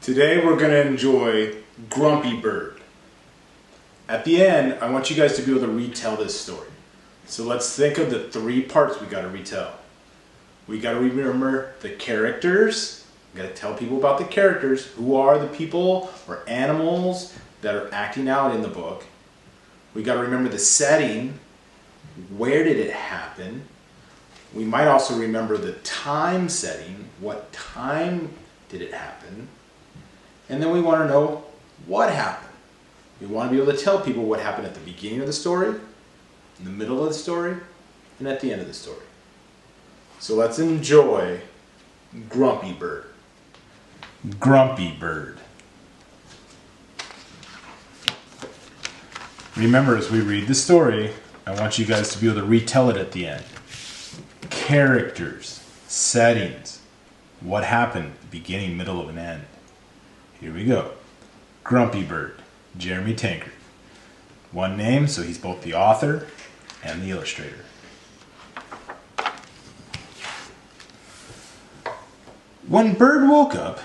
Today we're going to enjoy Grumpy Bird. At the end, I want you guys to be able to retell this story. So let's think of the three parts we got to retell. We got to remember the characters. We got to tell people about the characters. Who are the people or animals that are acting out in the book? We got to remember the setting. Where did it happen? We might also remember the time setting. What time did it happen? And then we want to know what happened. We want to be able to tell people what happened at the beginning of the story, in the middle of the story, and at the end of the story. So let's enjoy Grumpy Bird. Grumpy Bird. Remember, as we read the story, I want you guys to be able to retell it at the end. Characters, settings, what happened at the beginning, middle, and end. Here we go. Grumpy Bird, Jeremy Tankard. One name, so he's both the author and the illustrator. When Bird woke up,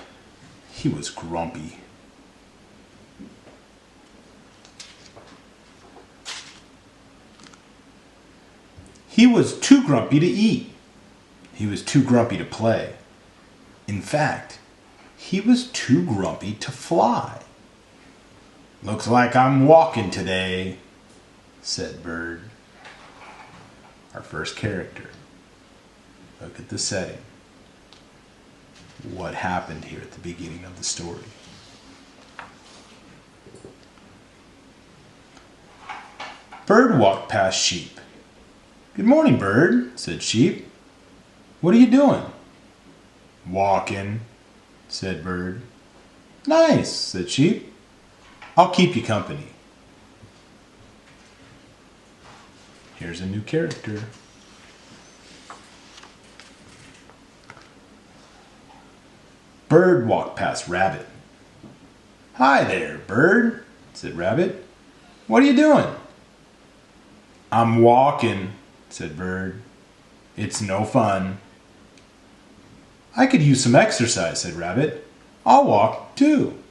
he was grumpy. He was too grumpy to eat. He was too grumpy to play. In fact, he was too grumpy to fly. "Looks like I'm walking today," said Bird. Our first character. Look at the setting. What happened here at the beginning of the story? Bird walked past Sheep. "Good morning, Bird," said Sheep. "What are you doing?" "Walking," said Bird. "Nice," said Sheep. "I'll keep you company." Here's a new character. Bird walked past Rabbit. "Hi there, Bird," said Rabbit. "What are you doing?" "I'm walking," said Bird. "It's no fun." "I could use some exercise," said Rabbit. "I'll walk too."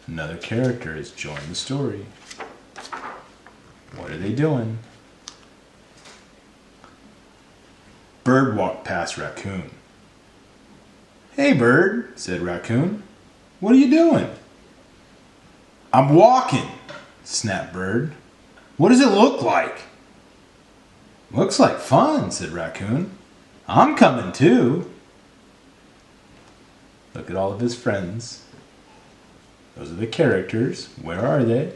Another character has joined the story. What are they doing? Bird walked past Raccoon. "Hey, Bird," said Raccoon. "What are you doing?" "I'm walking," snapped Bird. "What does it look like?" "Looks like fun," said Raccoon. "I'm coming too." Look at all of his friends. Those are the characters. Where are they?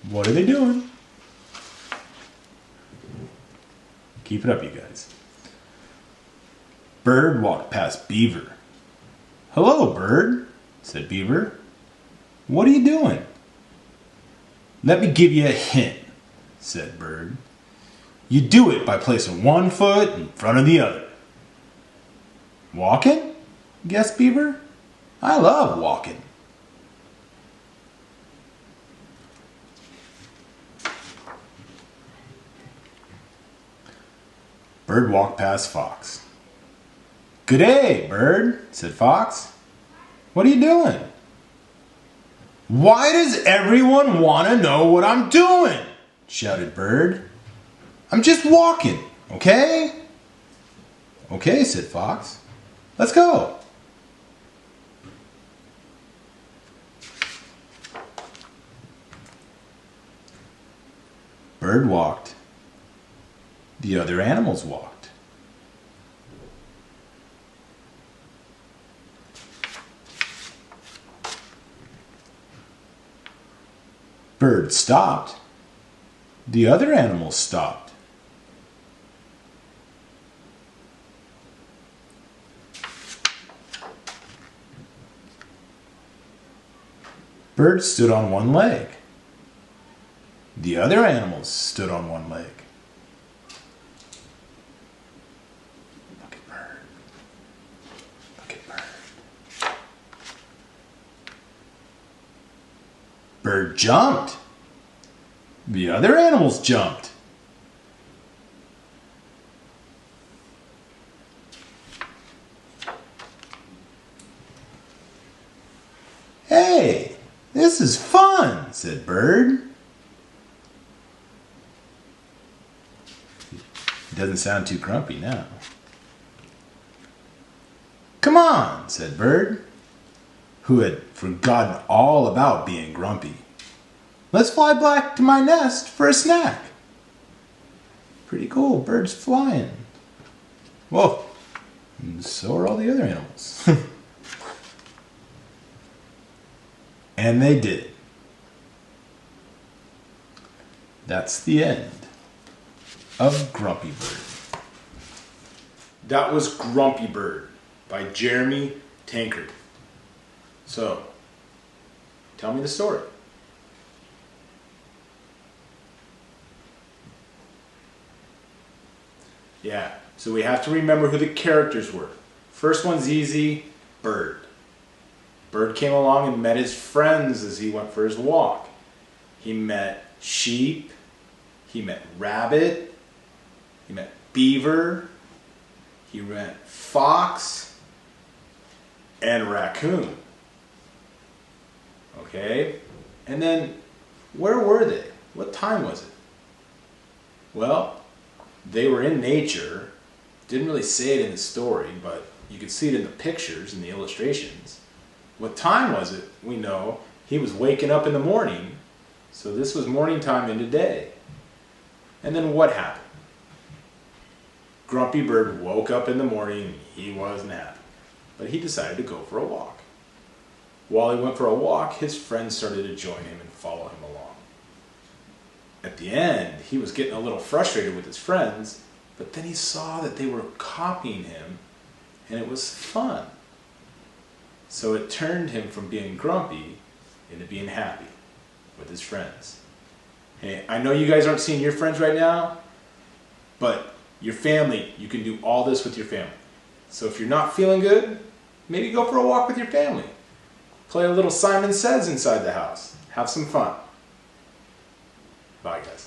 What are they doing? Keep it up, you guys. Bird walked past Beaver. "Hello, Bird," said Beaver. "What are you doing?" "Let me give you a hint," said Bird. "You do it by placing one foot in front of the other." "Walking?" guessed Beaver. "I love walking." Bird walked past Fox. "Good day, Bird," said Fox. "What are you doing?" "Why does everyone want to know what I'm doing?" shouted Bird. "I'm just walking, okay?" "Okay," said Fox. "Let's go." Bird walked. The other animals walked. Bird stopped. The other animals stopped. Bird stood on one leg. The other animals stood on one leg. Look at Bird. Look at Bird. Bird jumped. The other animals jumped. "This is fun," said Bird. He doesn't sound too grumpy now. "Come on," said Bird, who had forgotten all about being grumpy. "Let's fly back to my nest for a snack." Pretty cool, Bird's flying. Whoa, and so are all the other animals. And they did it. That's the end of Grumpy Bird. That was Grumpy Bird by Jeremy Tankard. So, tell me the story. Yeah, so we have to remember who the characters were. First one's easy, Bird. Bird came along and met his friends as he went for his walk. He met sheep, he met rabbit, he met beaver, he met fox, and raccoon. Okay? And then, where were they? What time was it? Well, they were in nature. Didn't really say it in the story, but you could see it in the pictures and the illustrations. What time was it? We know he was waking up in the morning, so this was morning time into day. And then what happened? Grumpy Bird woke up in the morning and he wasn't happy, but he decided to go for a walk. While he went for a walk, his friends started to join him and follow him along. At the end, he was getting a little frustrated with his friends, but then he saw that they were copying him, and it was fun. So it turned him from being grumpy into being happy with his friends. Hey, I know you guys aren't seeing your friends right now, but your family, you can do all this with your family. So if you're not feeling good, maybe go for a walk with your family. Play a little Simon Says inside the house. Have some fun. Bye, guys.